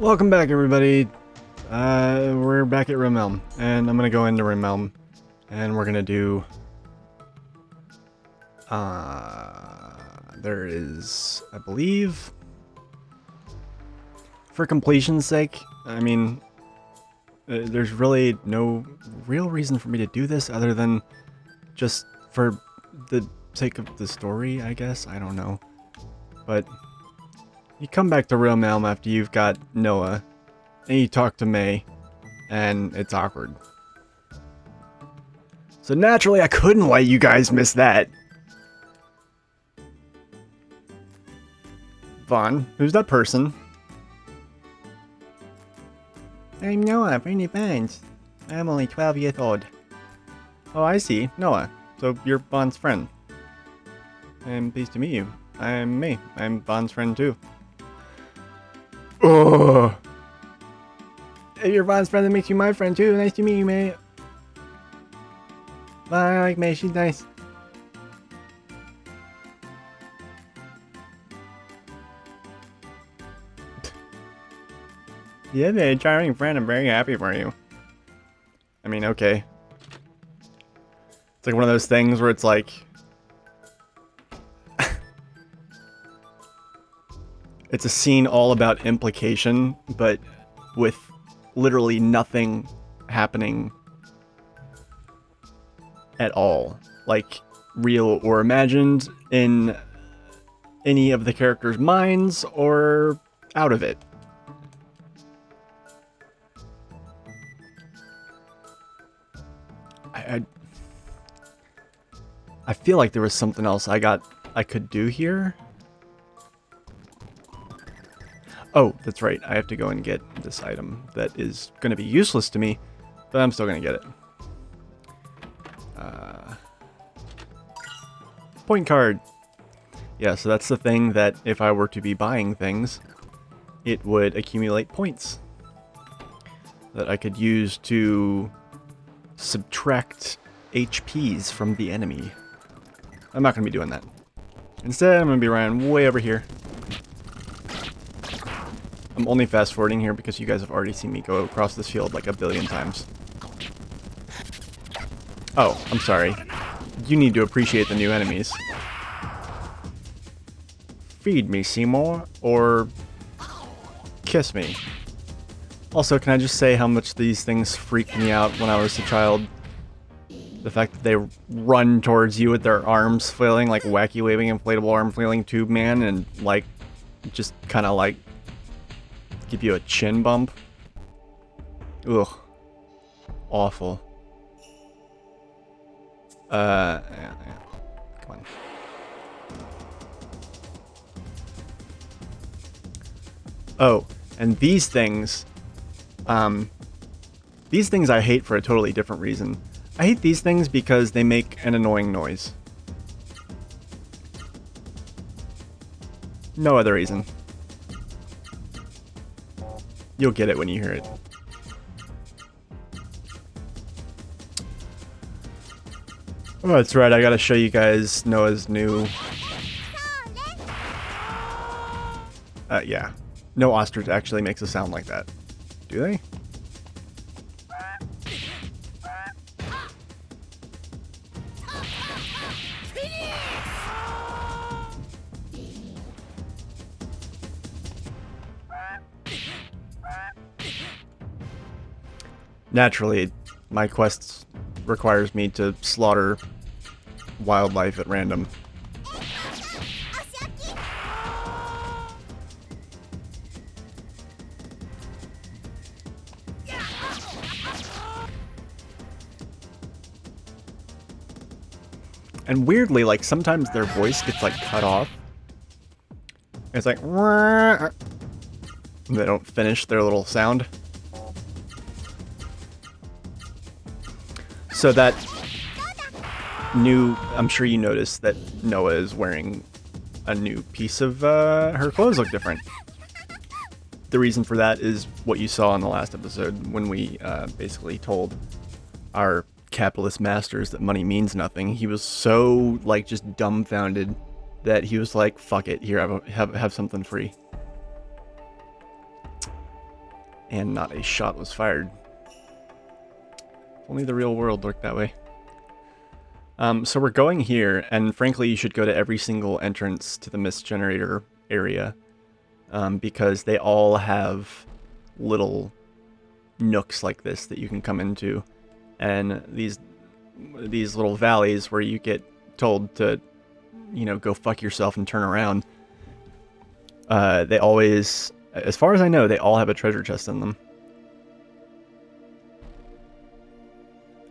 Welcome back, everybody. We're back at Realm, and I'm gonna go into Realm, and we're gonna do. There is, I believe, for completion's sake. I mean, there's really no real reason for me to do this other than just for the sake of the story, I guess. I don't know, but. You come back to Realm after you've got Noah, and you talk to May, and it's awkward. So naturally, I couldn't let you guys miss that. Vaughn, who's that person? I'm Noah, friendly fans. I'm only 12 years old. Oh, I see. Noah. So you're Vaughn's friend. I'm pleased to meet you. I'm May. I'm Vaughn's friend too. Oh, hey, you're Vaughn's friend that makes you my friend too. Nice to meet you, May. I like May. She's nice. Yeah, May, charming friend. I'm very happy for you. I mean, okay. It's like one of those things where it's like. It's a scene all about implication, but with literally nothing happening at all. Like, real or imagined in any of the characters' minds or out of it. I feel like there was something else I could do here. Oh, that's right. I have to go and get this item that is going to be useless to me, but I'm still going to get it. Point card. Yeah, so that's the thing that if I were to be buying things, it would accumulate points that I could use to subtract HPs from the enemy. I'm not going to be doing that. Instead, I'm going to be running way over here. I'm only fast forwarding here because you guys have already seen me go across this field like a billion times. Oh, I'm sorry. You need to appreciate the new enemies. Feed me, Seymour, or kiss me. Also, can I just say how much these things freaked me out when I was a child? The fact that they run towards you with their arms flailing, like wacky waving inflatable arm flailing tube man, and like, just kind of like give you a chin bump. Ugh. Awful. Yeah. Come on. Oh, and these things I hate for a totally different reason. I hate these things because they make an annoying noise. No other reason. You'll get it when you hear it. Oh, that's right. I gotta show you guys Noah's new... yeah. No ostrich actually makes a sound like that. Do they? Naturally, my quest requires me to slaughter wildlife at random. And weirdly, like, sometimes their voice gets, like, cut off. It's like... They don't finish their little sound. So that new, I'm sure you noticed that Noah is wearing a new piece of, her clothes look different. The reason for that is what you saw in the last episode when we, basically told our capitalist masters that money means nothing. He was so, like, just dumbfounded that he was like, fuck it, here, have something free. And not a shot was fired. Only the real world worked that way. So we're going here, and frankly, you should go to every single entrance to the mist generator area, because they all have little nooks like this that you can come into, and these little valleys where you get told to, you know, go fuck yourself and turn around. They always, as far as I know, they all have a treasure chest in them.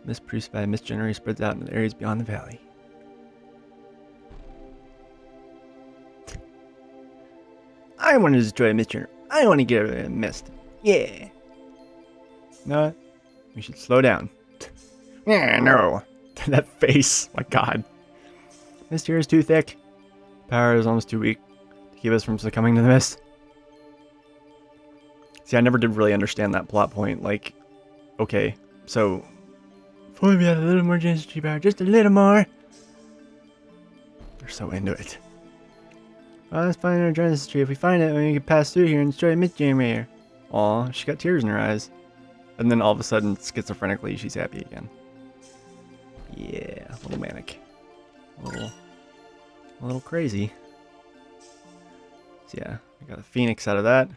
Mist produced by a mist generator spreads out in the areas beyond the valley. I want to destroy a mist generator. I want to get rid of mist. Yeah. No, we should slow down. Yeah, no. That face, my god. Mist here is too thick. Power is almost too weak to keep us from succumbing to the mist. See, I never did really understand that plot point. Like, okay, so if only we had a little more density power, just a little more. They're so into it. Well, let's find our density. If we find it, we can pass through here and destroy a mist generator. Aw, she got tears in her eyes. And then all of a sudden, schizophrenically, she's happy again. Yeah, a little manic. A little crazy. So yeah, I got a phoenix out of that.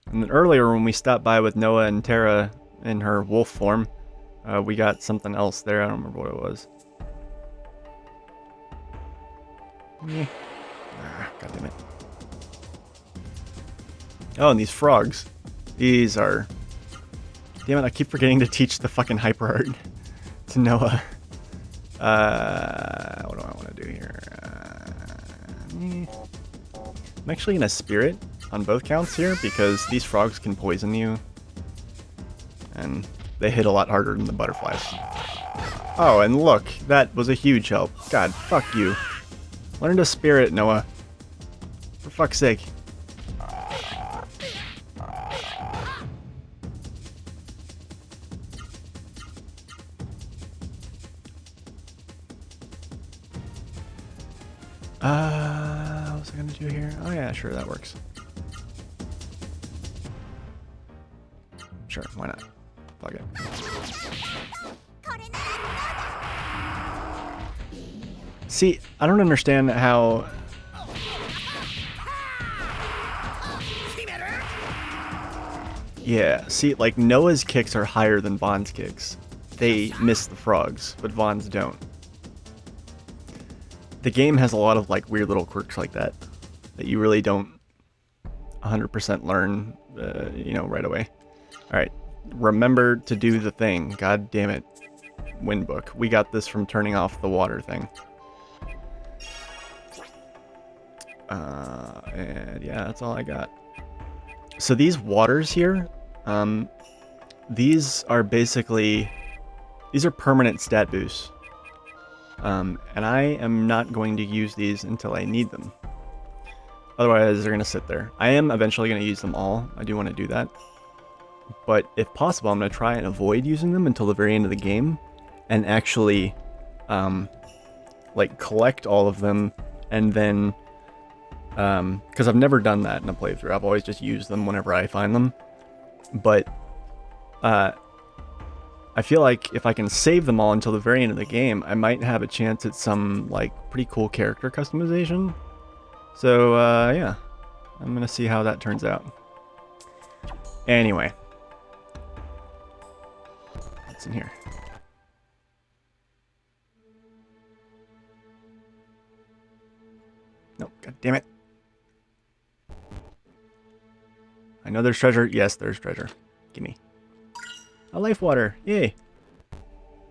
And then earlier when we stopped by with Noah and Tara in her wolf form, we got something else there. I don't remember what it was. Yeah. God damn it. Oh, and these frogs. These are... Damn it, I keep forgetting to teach the fucking hyper art to Noah. What do I want to do here? I'm actually in a spirit on both counts here because these frogs can poison you. And they hit a lot harder than the butterflies. Oh, and look, that was a huge help. God, fuck you. Learn to spirit, Noah. For fuck's sake. What was I gonna do here? Oh yeah, sure, that works. Sure, why not? Fuck it. See, I don't understand how... Yeah, see, like, Noah's kicks are higher than Vaughn's kicks. They miss the frogs, but Vaughn's don't. The game has a lot of, like, weird little quirks like that you really don't 100% learn, you know, right away. Alright, remember to do the thing. God damn it. Wind book. We got this from turning off the water thing. And yeah, that's all I got. So these waters here, these are basically, these are permanent stat boosts. And I am not going to use these until I need them. Otherwise, they're going to sit there. I am eventually going to use them all. I do want to do that. But if possible, I'm going to try and avoid using them until the very end of the game. And actually, like, collect all of them. And then, because I've never done that in a playthrough. I've always just used them whenever I find them. But, I feel like if I can save them all until the very end of the game, I might have a chance at some, like, pretty cool character customization. So, yeah. I'm gonna see how that turns out. Anyway. What's in here? Nope, god damn it. I know there's treasure. Yes, there's treasure. Gimme. A life water. Yay.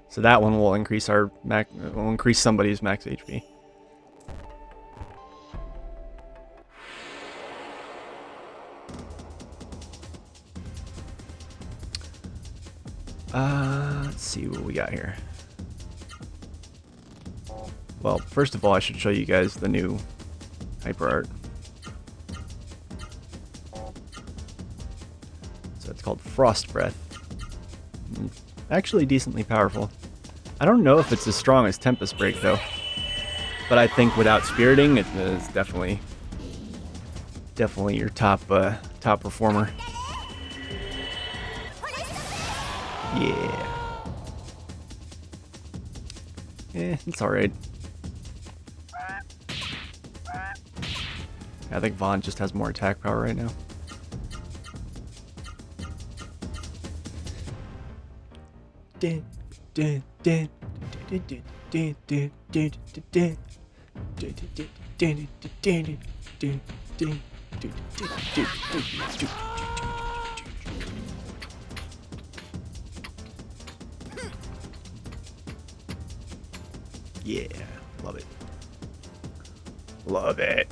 So that one will increase our will increase somebody's max HP. Let's see what we got here. Well, first of all, I should show you guys the new hyper art. So it's called Frost Breath. Actually decently powerful. I don't know if it's as strong as Tempest Break though, but I think without spiriting, it is definitely your top performer. Yeah. It's alright. I think Vaughn just has more attack power right now. Yeah, love it. Love it.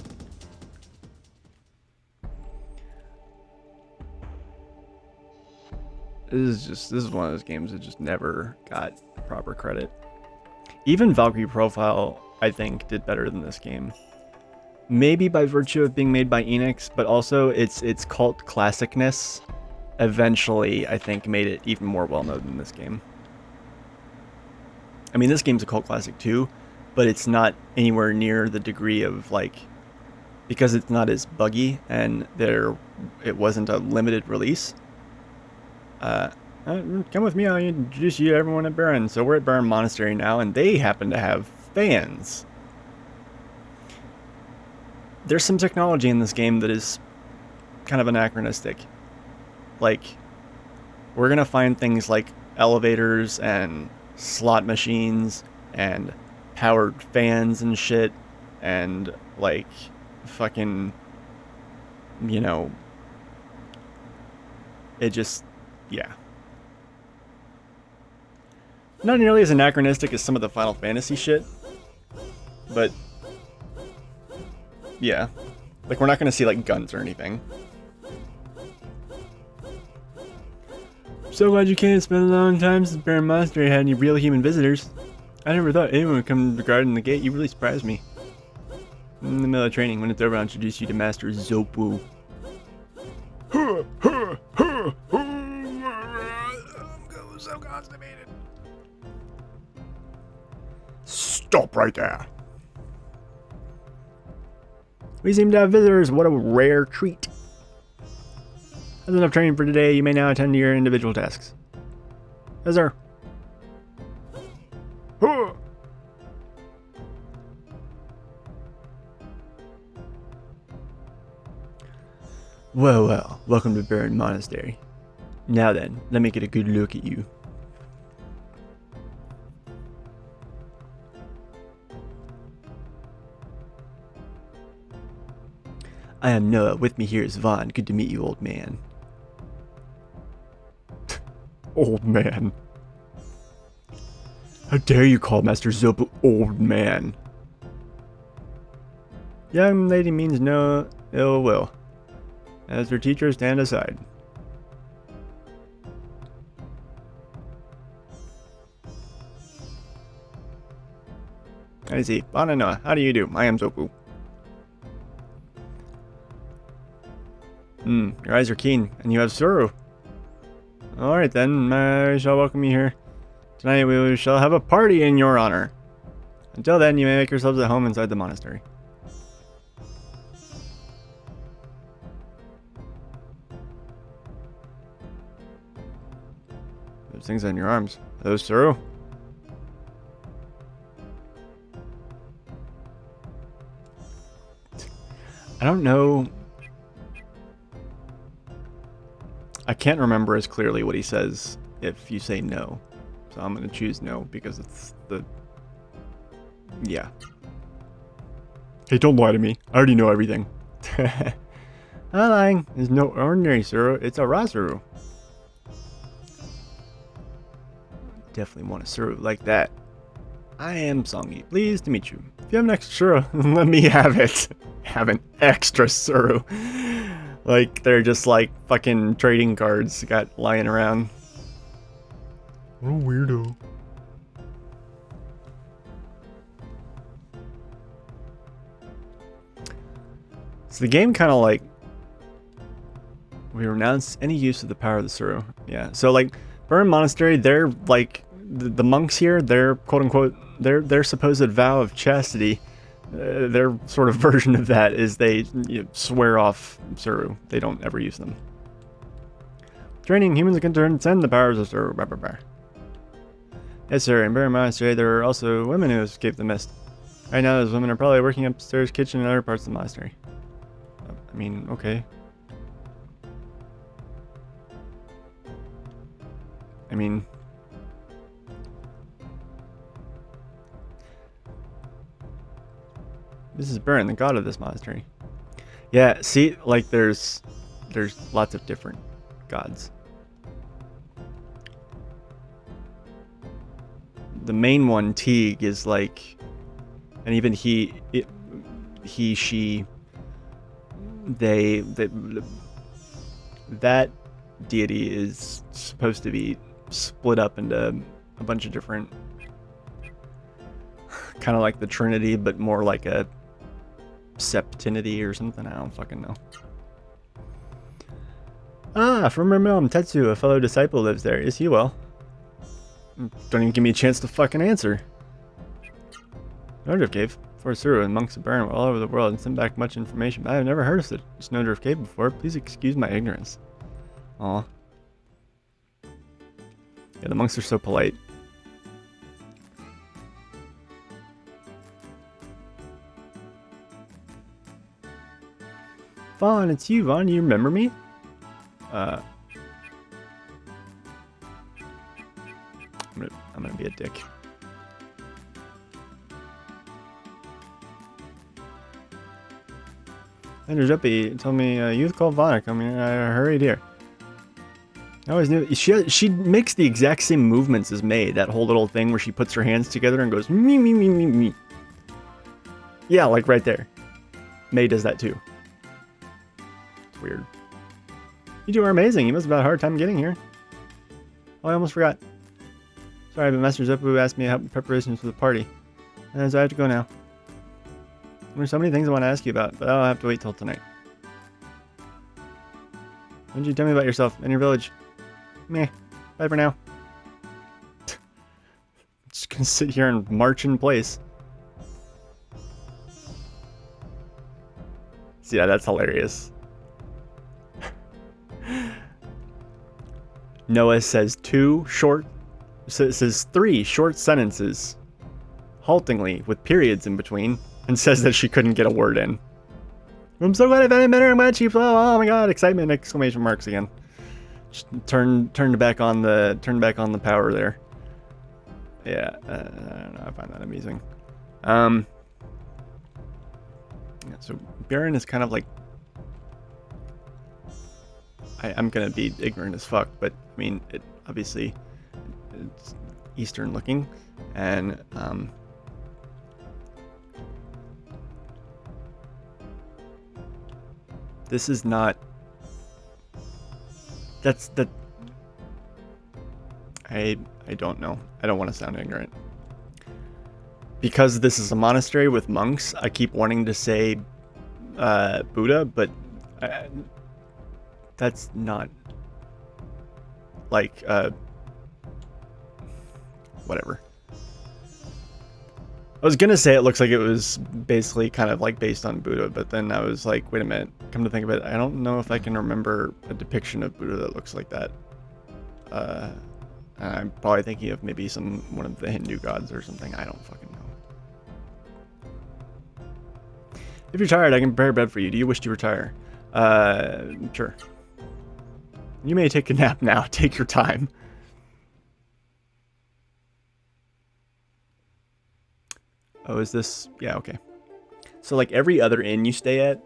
This is one of those games that just never got proper credit. Even Valkyrie Profile, I think, did better than this game. Maybe by virtue of being made by Enix, but also its cult classicness eventually, I think, made it even more well-known than this game. I mean, this game's a cult classic too, but it's not anywhere near the degree of, like, because it's not as buggy and it wasn't a limited release. Come with me, I'll introduce you to everyone at Baron. So we're at Baron Monastery now, and they happen to have fans. There's some technology in this game that is kind of anachronistic. Like, we're gonna find things like elevators and slot machines and powered fans and shit, and like fucking, you know, it just, yeah. Not nearly as anachronistic as some of the Final Fantasy shit, but yeah. Like, we're not gonna see like guns or anything. So glad you came. It's been a long time since Baron Monastery had any real human visitors. I never thought anyone would come regarding the gate. You really surprised me. In the middle of training, when it's over, I'll introduce you to Master Zopu. I'm so constipated. Stop right there. We seem to have visitors. What a rare treat. That's enough training for today. You may now attend to your individual tasks. Yes, sir. Well, well. Welcome to Baron Monastery. Now then, let me get a good look at you. I am Noah. With me here is Vaughn. Good to meet you, old man. Old man. How dare you call Master Zopu old man? Young lady means no ill will. As her teacher, stand aside. I see. Vaughn and Noah, how do you do? I am Zopu. Your eyes are keen, and you have Suru. Alright then, I shall welcome you here. Tonight we shall have a party in your honor. Until then, you may make yourselves at home inside the monastery. Those things on your arms. Are those Suru? I don't know. I can't remember as clearly what he says if you say no. So I'm going to choose no because it's the... Yeah. Hey, don't lie to me. I already know everything. I'm lying. It's no ordinary Suru. It's a Rasuru. Definitely want a Suru like that. I am Songi. Pleased to meet you. If you have an extra Suru, let me have it. Have an extra Suru. Like, they're just like fucking trading cards got lying around. What a weirdo. So the game kind of like... We renounce any use of the power of the Suru. Yeah, so like, Baron Monastery, they're like... The monks here, their quote-unquote... Their supposed vow of chastity... their sort of version of that is they swear off Suru. They don't ever use them. Training humans can transcend the powers of Sir. Yes, sir. In Baron Monastery, there are also women who escaped the mist. Right now, those women are probably working upstairs kitchen and other parts of the monastery. I mean, okay. I mean... This is Baron, the god of this monastery. Yeah, see, like, there's lots of different gods. The main one, Teague, is like... And even he, she... that deity is supposed to be split up into a bunch of different, kind of like the Trinity, but more like a septinity or something. I don't fucking know. Ah, from her mom, Tetsu, a fellow disciple, lives there. Is he well? Don't even give me a chance to fucking answer. Snowdrift Cave. Forceru and monks of Baron all over the world and sent back much information, but I have never heard of the Snowdrift Cave before. Please excuse my ignorance. Aw. Yeah, the monks are so polite. Vaughn, it's you, Vaughn. You remember me? I'm gonna be a dick. Andrew Juppy told me a youth called Vaughn coming. I hurried here. I always knew she makes the exact same movements as May. That whole little thing where she puts her hands together and goes me me me me me. Yeah, like right there. May does that too. It's weird. You two are amazing. You must have had a hard time getting here. Oh, I almost forgot. Sorry, but Master Zeppu asked me about preparations for the party. And so I have to go now. There's so many things I want to ask you about, but I'll have to wait till tonight. Why don't you tell me about yourself and your village? Meh. Bye for now. Just gonna sit here and march in place. So yeah, that's hilarious. Noah says three short sentences, haltingly, with periods in between, and says that she couldn't get a word in. I'm so glad I met her. I'm glad she. Oh my god! Excitement! Exclamation marks again. Just turned back on the power there. Yeah, I don't know. I find that amusing. Yeah, so Baron is kind of like. I'm gonna be ignorant as fuck, but I mean, obviously it's Eastern looking, and this is not. That's the. I don't know. I don't want to sound ignorant. Because this is a monastery with monks, I keep wanting to say Buddha, but that's not like whatever. I was gonna say it looks like it was basically kind of like based on Buddha, but then I was like, wait a minute, come to think of it, I don't know if I can remember a depiction of Buddha that looks like that. I'm probably thinking of maybe one of the Hindu gods or something. I don't fucking know. If you're tired, I can prepare bed for you. Do you wish to retire? Sure. You may take a nap now. Take your time. Oh, is this? Yeah, okay. So, like every other inn you stay at,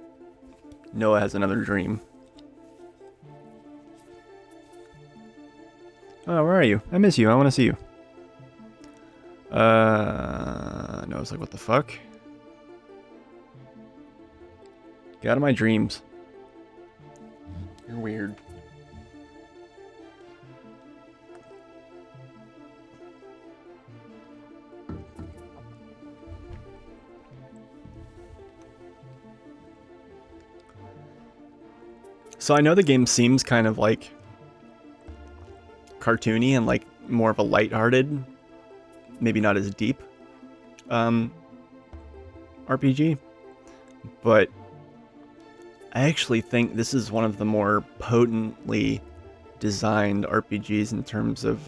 Noah has another dream. Oh, where are you? I miss you. I want to see you. Noah's like, what the fuck? Get out of my dreams. You're weird. So I know the game seems kind of like cartoony and like more of a lighthearted, maybe not as deep RPG, but I actually think this is one of the more potently designed RPGs in terms of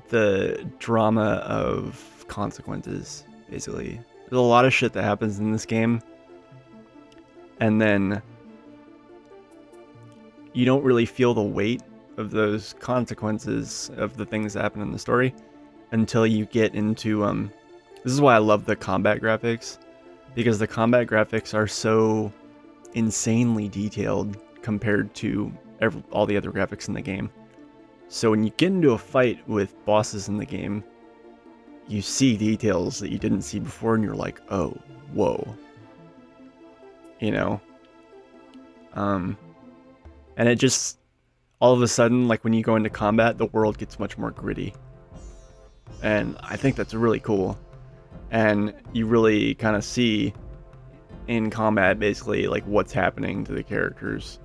the drama of consequences, basically. There's a lot of shit that happens in this game, and then you don't really feel the weight of those consequences of the things that happen in the story until you get into this is why I love the combat graphics, because the combat graphics are so insanely detailed compared to all the other graphics in the game. So when you get into a fight with bosses in the game, you see details that you didn't see before, and you're like, oh, whoa. You know? And it just, all of a sudden, like when you go into combat, the world gets much more gritty. And I think that's really cool. And you really kind of see in combat, basically, like what's happening to the characters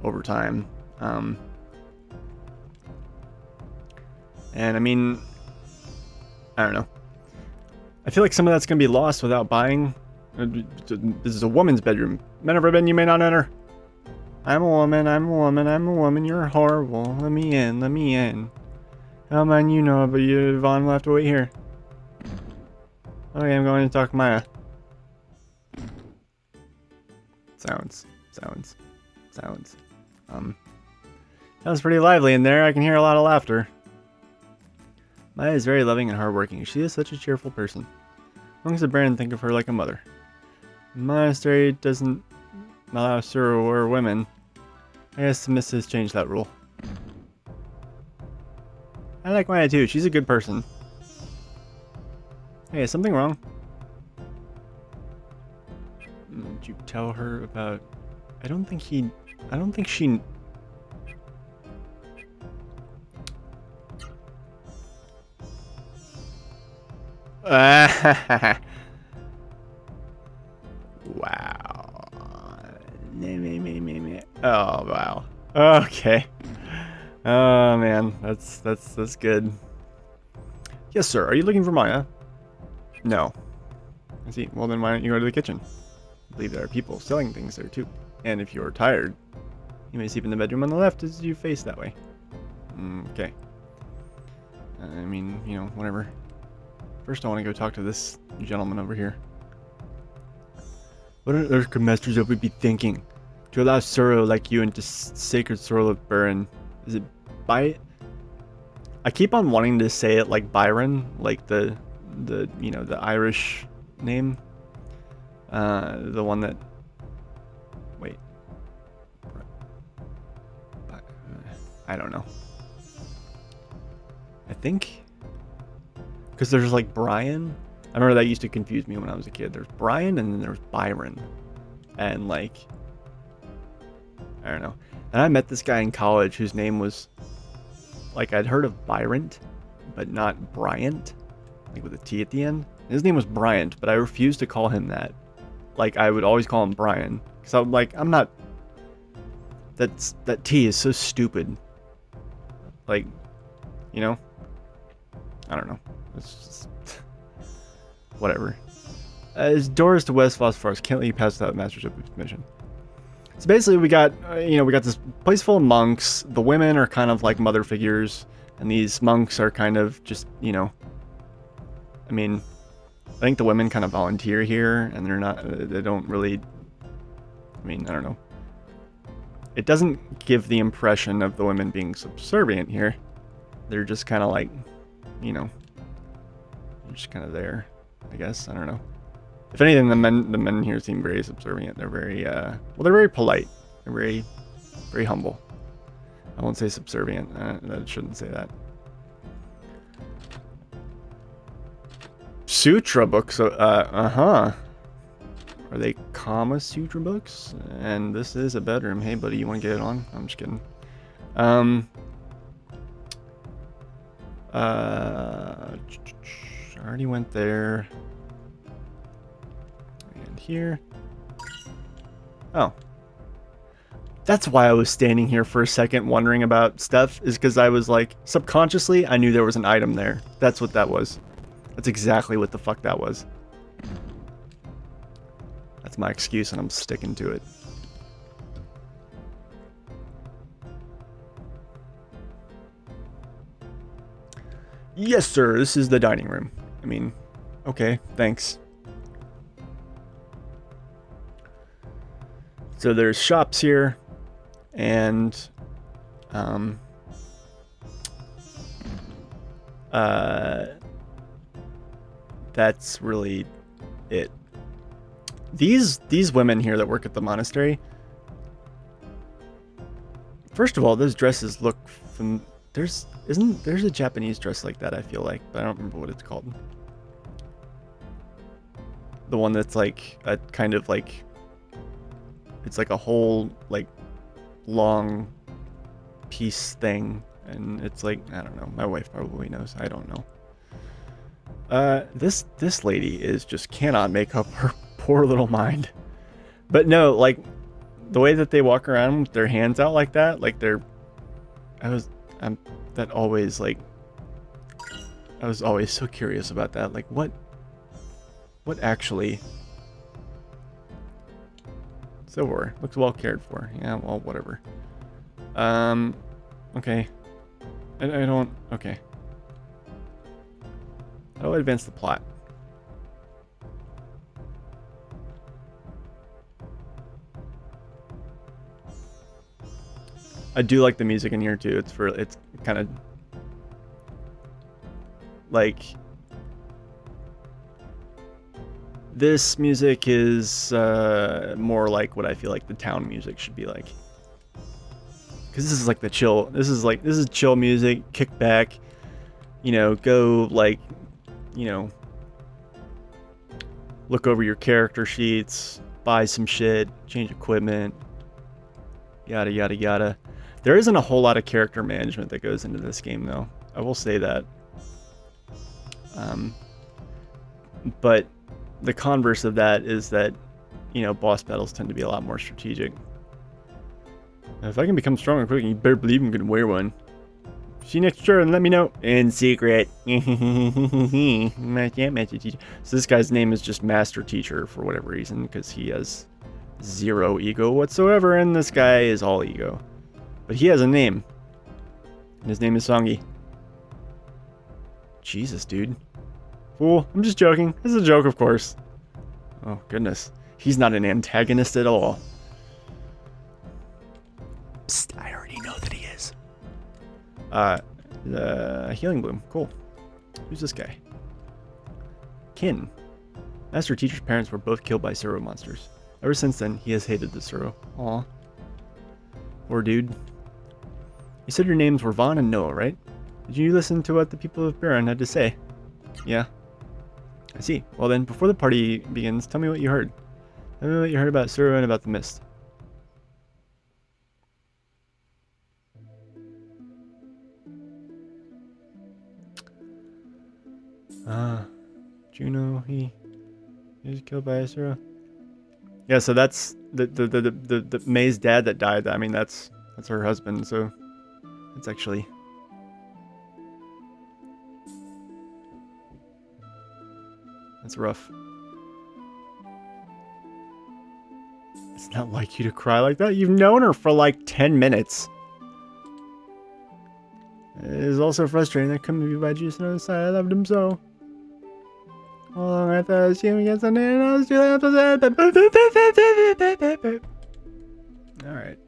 over time. And I mean, I don't know. I feel like some of that's going to be lost without buying. This is a woman's bedroom. Men of forbidden, you may not enter. I'm a woman, I'm a woman, I'm a woman, you're horrible. Let me in, let me in. Oh man, you know, but you, Vaughn, will have to wait here. Okay, I'm going to talk to Maya. Sounds. That was pretty lively in there. I can hear a lot of laughter. Maya is very loving and hardworking. She is such a cheerful person. Monks of Baron think of her like a mother. The monastery doesn't allow Suru or women. I guess the Miss has changed that rule. I like Maya too. She's a good person. Hey, is something wrong? Did you tell her about... I don't think she... Wow. Oh, wow. Okay. Oh, man. That's good. Yes, sir. Are you looking for Maya? No. I see. Well, then why don't you go to the kitchen? I believe there are people selling things there, too. And if you are tired, you may sleep in the bedroom on the left as you face that way. Okay. I mean, you know, whatever. First, I want to go talk to this gentleman over here. What on earth could Master Zoe be thinking? To allow Suru like you into sacred soil of Baron. Is it by... I keep on wanting to say it like Byron, like the you know, the Irish name. The one that... Wait. I don't know. I think... Because there's like Brian. I remember that used to confuse me when I was a kid. There's Brian and then there's Byron. And like... I don't know. And I met this guy in college whose name was... Like, I'd heard of Bryant, but not Bryant. Like with a T at the end. His name was Bryant, but I refused to call him that. Like, I would always call him Brian. Because I'm like, I'm not... That T is so stupid. Like, you know? I don't know. It's just... Whatever. As doors to West Phosphorus can't let you pass without Master's permission. So basically we got, you know, we got this place full of monks. The women are kind of like mother figures. And these monks are kind of just, you know... I mean, I think the women kind of volunteer here. And they're not, they don't really... I mean, I don't know. It doesn't give the impression of the women being subservient here. They're just kind of like, you know... They're just kind of there, I guess. I don't know. If anything, the men here seem very subservient. They're very, well, they're very polite. They're very, very humble. I won't say subservient. I shouldn't say that. Sutra books. Are they Kama Sutra books? And this is a bedroom. Hey, buddy, you want to get it on? I'm just kidding. I already went there. And here. Oh. That's why I was standing here for a second wondering about stuff, is because I was like, subconsciously, I knew there was an item there. That's what that was. That's exactly what the fuck that was. That's my excuse, and I'm sticking to it. Yes, sir. This is the dining room. I mean, okay, thanks. So there's shops here, and that's really it. These women here that work at the monastery. First of all, those dresses look from there's a Japanese dress like that, I feel like, but I don't remember what it's called. The one that's like a kind of like it's like a whole like long piece thing, and it's like, I don't know, my wife probably knows, I don't know. This lady is just cannot make up her poor little mind. But no, like the way that they walk around with their hands out like that, like I was always so curious about that. Like what actually? Silverware looks well cared for. Yeah, well, whatever. Okay. I don't. Okay. How do I advance the plot? I do like the music in here too. It's kind of like this music is more like what I feel like the town music should be like. Because this is like the chill. This is chill music. Kick back. You know, go like, you know, look over your character sheets, buy some shit, change equipment, yada yada yada. There isn't a whole lot of character management that goes into this game, though. I will say that. But the converse of that is that, you know, boss battles tend to be a lot more strategic. If I can become strong and quick, you better believe I'm gonna wear one. See you next turn, let me know. In secret. So this guy's name is just Master Teacher for whatever reason, because he has zero ego whatsoever, and this guy is all ego. But he has a name. And his name is Songi. Jesus, dude. Fool, I'm just joking. This is a joke, of course. Oh, goodness. He's not an antagonist at all. Psst, I already know that he is. The Healing Bloom. Cool. Who's this guy? Kin. Master Teacher's parents were both killed by Suro monsters. Ever since then, he has hated the Suro. Aw. Poor dude. You said your names were Vaughn and Noah, right? Did you listen to what the people of Baron had to say? Yeah. I see. Well then, before the party begins, tell me what you heard. Tell me what you heard about Suro and about the mist. Juno, he was killed by Suro. Yeah, so that's the May's dad that died. I mean, that's her husband, so it's actually that's rough. It's not like you to cry like that. You've known her for like 10 minutes. It is also frustrating that couldn't be by Jesus on the other side. I loved him so. How long I thought I was seeing against Sunday and I was too late. Alright.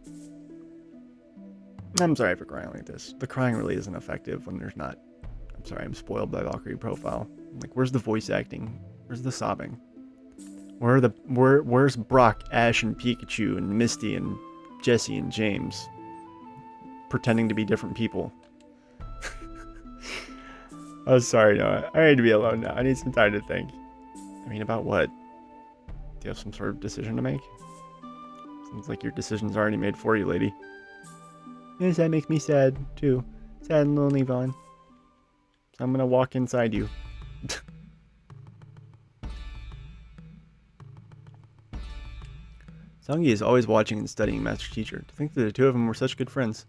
I'm sorry for crying like this. The crying really isn't effective when there's not. I'm sorry, I'm spoiled by Valkyrie profile. Like, where's the voice acting? Where's the sobbing? Where's Brock, Ash, and Pikachu, and Misty, and Jesse, and James pretending to be different people? Oh, sorry, Noah. I need to be alone now. I need some time to think. I mean, about what? Do you have some sort of decision to make? Seems like your decision's already made for you, lady. Yes, that makes me sad, too. Sad and lonely, Vaughn. So I'm gonna walk inside you. Songi is always watching and studying Master Teacher. To think that the two of them were such good friends.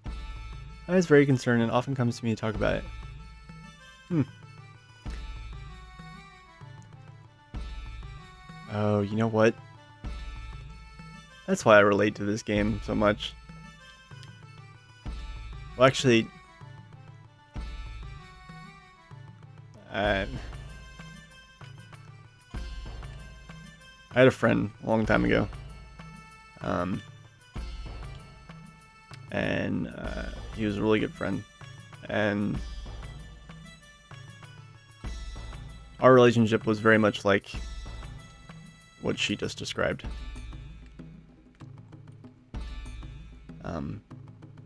I was very concerned and often comes to me to talk about it. Oh, you know what? That's why I relate to this game so much. Well, actually, I had a friend a long time ago, and he was a really good friend, and our relationship was very much like what she just described.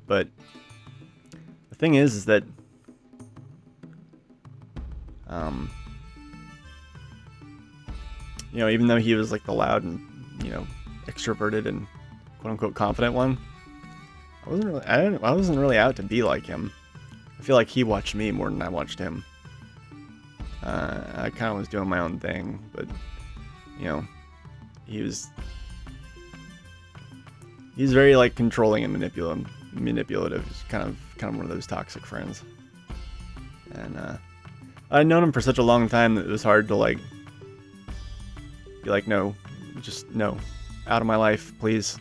But the thing is that you know, even though he was like the loud and, you know, extroverted and quote unquote confident one, I wasn't really out to be like him. I feel like he watched me more than I watched him. I kind of was doing my own thing, but you know, he's very like controlling and manipulative. He's kind of one of those toxic friends. And I'd known him for such a long time that it was hard to like be like, no, just no, out of my life, please.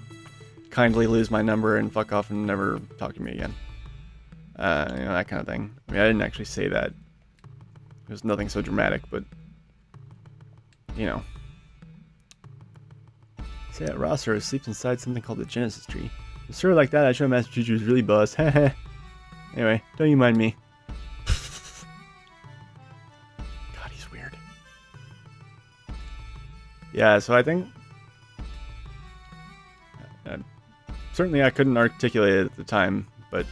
Kindly lose my number and fuck off and never talk to me again. You know, that kind of thing. I mean, I didn't actually say that. There's nothing so dramatic, but you know. Say that Rossero sleeps inside something called the Genesis tree. With sort of like that, I show Master Juju is really buzzed. Heh. Anyway, don't you mind me. God, he's weird. Yeah, so I think certainly I couldn't articulate it at the time, but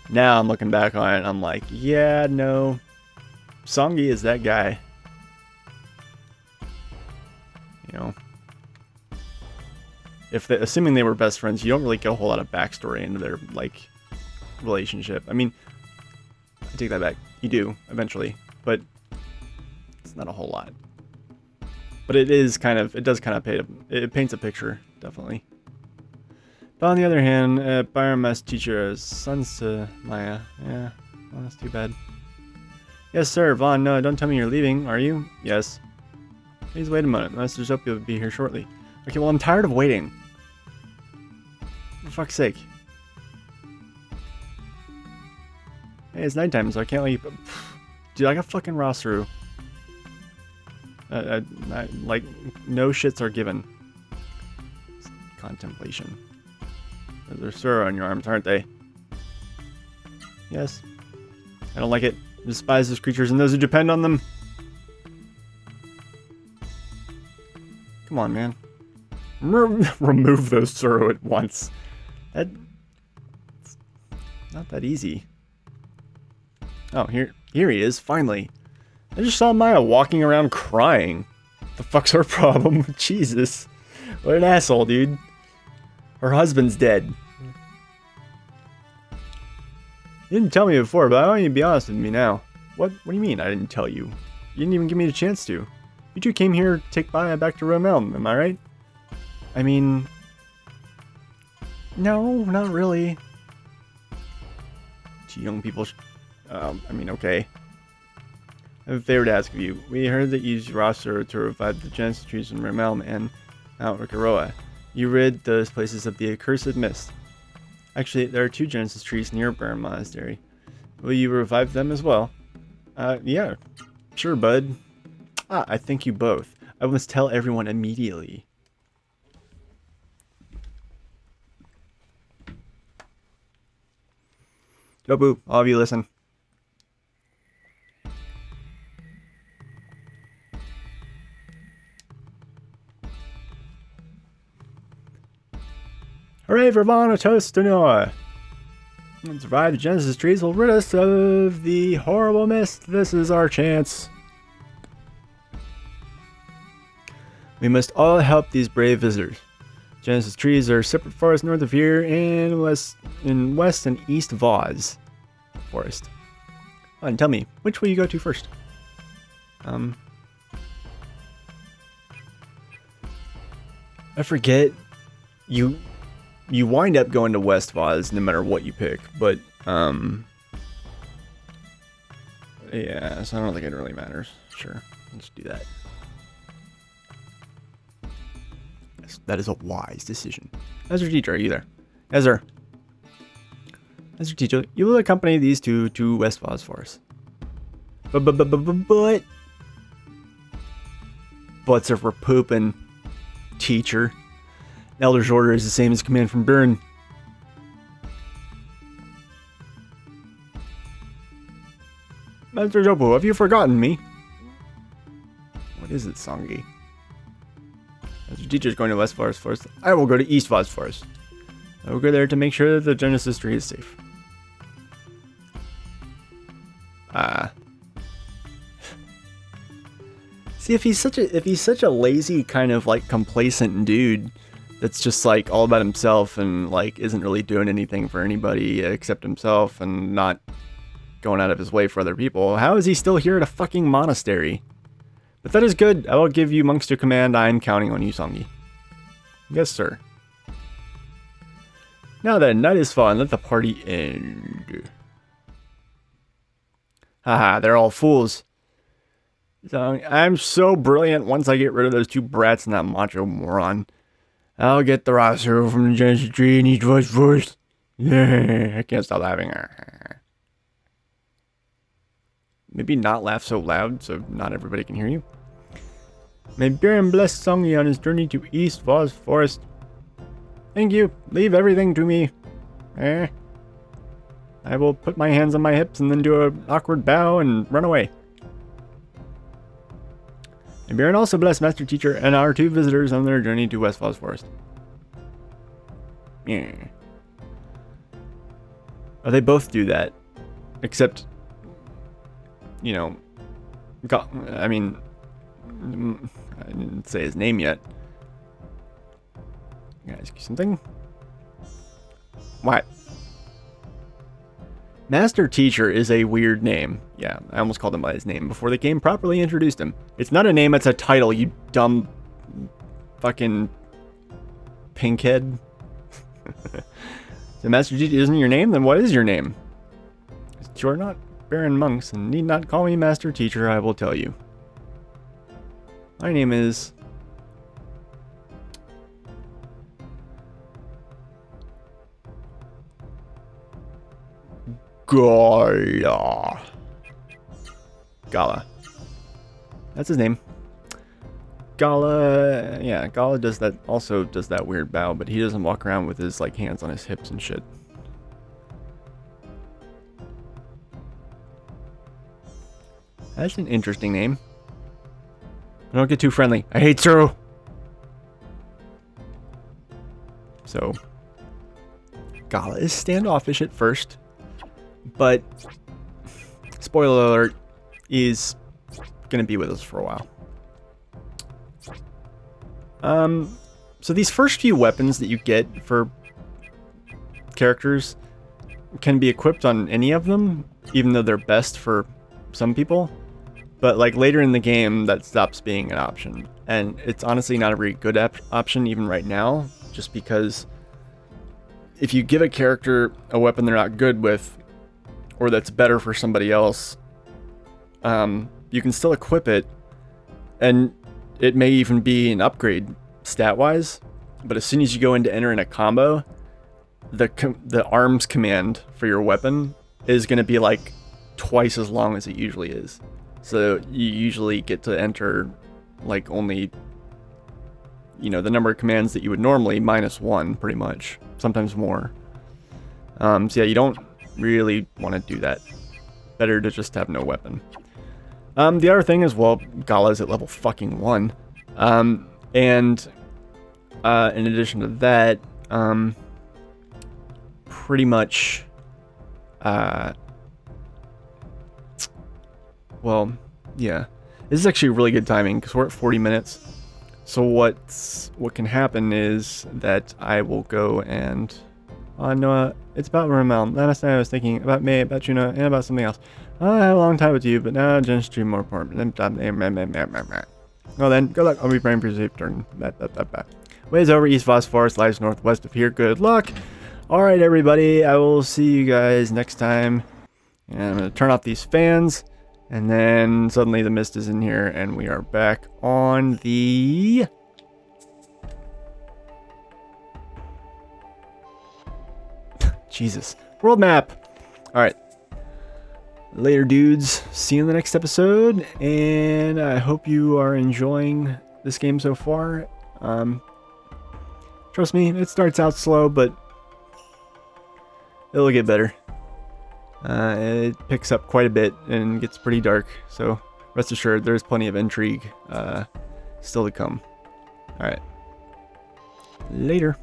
now I'm looking back on it and I'm like, yeah, no, Songi is that guy. You know, assuming they were best friends, you don't really get a whole lot of backstory into their like relationship. I mean, I take that back. You do eventually, but it's not a whole lot. But it does kind of it paints a picture, definitely. But on the other hand, Biomass teacher is sons to Maya. Yeah, well, that's too bad. Yes, sir. Vaughn, no, don't tell me you're leaving, are you? Yes. Please wait a minute. Master Zopia will be here shortly. Okay, well, I'm tired of waiting. For fuck's sake. Hey, it's nighttime, so I can't let you... Dude, I got fucking Rossero. Like, no shits are given. Contemplation. There's Sura on your arms, aren't they? Yes. I don't like it. I despise those creatures and those who depend on them. Come on, man. Remove those Sura at once. That's not that easy. Oh, here he is, finally. I just saw Maya walking around crying. What the fuck's her problem? Jesus. What an asshole, dude. Her husband's dead. You didn't tell me before, but I want you to be honest with me now. What do you mean I didn't tell you? You didn't even give me a chance to. You two came here to take Maya back to Rome Elm, am I right? I mean... No, not really. Two young people... I mean, okay. I have a favor to ask of you. We heard that you used Rossero to revive the Genesis trees in Rome Elm and Mount Rikaroa. You rid those places of the accursed mist. Actually, there are 2 Genesis trees near Burn Monastery. Will you revive them as well? Yeah. Sure, bud. I thank you both. I must tell everyone immediately. Jobu, all of you listen. Hooray for Vaughn, a toast to Noah! Let's revive the Genesis trees will rid us of the horrible mist. This is our chance. We must all help these brave visitors. Genesis trees are separate forests north of here and west and east Vaz forest. Oh, and tell me, which will you go to first? I forget. You wind up going to West Vaz no matter what you pick, but yeah, so I don't think it really matters. Sure, let's do that. Yes, that is a wise decision. Master Teacher, are you there? Yes, sir. Master Teacher, you will accompany these two to West Phosphorus. But... Butts are for pooping, teacher. Elder's order is the same as command from Burn. Master Jobu, have you forgotten me? What is it, Songi? Master Teacher's going to West Forest first. I will go to East Forest. I will go there to make sure that the Genesis tree is safe. See, if he's such a lazy kind of like complacent dude that's just like all about himself and like isn't really doing anything for anybody except himself and not going out of his way for other people, how is he still here at a fucking monastery? But that is good. I will give you monks to command. I am counting on you, Songi. Yes, sir. Now then, night is fallen. Let the party end. Haha, they're all fools. I'm so brilliant once I get rid of those two brats and that macho moron. I'll get the roster from the Genesis tree and each voice first. Yeah, I can't stop laughing. Maybe not laugh so loud so not everybody can hear you. May Baron bless Songi on his journey to East Voz Forest. Thank you. Leave everything to me. I will put my hands on my hips and then do an awkward bow and run away. May Baron also bless Master Teacher and our two visitors on their journey to West Voz Forest. Yeah. Oh, they both do that. Except... you know, I mean, I didn't say his name yet. Can I ask you something? What? Master Teacher is a weird name. Yeah, I almost called him by his name before the game properly introduced him. It's not a name, it's a title, you dumb fucking pinkhead. So Master Teacher isn't your name? Then what is your name? You're not Baron Monks and need not call me Master Teacher, I will tell you. My name is... Gala. Gala. That's his name. Gala, yeah, Gala does that, also does that weird bow, but he doesn't walk around with his like hands on his hips and shit. That's an interesting name. Don't get too friendly. I hate Zoro. So, Gala is standoffish at first, but spoiler alert, is gonna be with us for a while. So these first few weapons that you get for characters can be equipped on any of them, even though they're best for some people. But like later in the game, that stops being an option. And it's honestly not a very good option even right now, just because if you give a character a weapon they're not good with, or that's better for somebody else, you can still equip it, and it may even be an upgrade stat-wise, but as soon as you go into entering a combo, the arms command for your weapon is going to be like twice as long as it usually is. So you usually get to enter like only, you know, the number of commands that you would normally -1 pretty much, sometimes more. So yeah, you don't really want to do that. Better to just have no weapon. The other thing is, well, Gala's at level fucking 1. And in addition to that, pretty much, well, yeah, this is actually really good timing because we're at 40 minutes. So what can happen is that I will go and, no, it's about Ramel. Last night I was thinking about May, about Juno, and about something else. I had a long time with you, but now Jen's stream more important. Well then, good luck. I'll be praying for your safe turn. Ways over East Phosphorus lies northwest of here. Good luck. Alright, everybody. I will see you guys next time. And I'm going to turn off these fans. And then suddenly the mist is in here. And we are back on the Jesus. World map. All right. Later, dudes. See you in the next episode. And I hope you are enjoying this game so far. Trust me, it starts out slow, but it'll get better. It picks up quite a bit and gets pretty dark. So rest assured, there's plenty of intrigue still to come. All right. Later.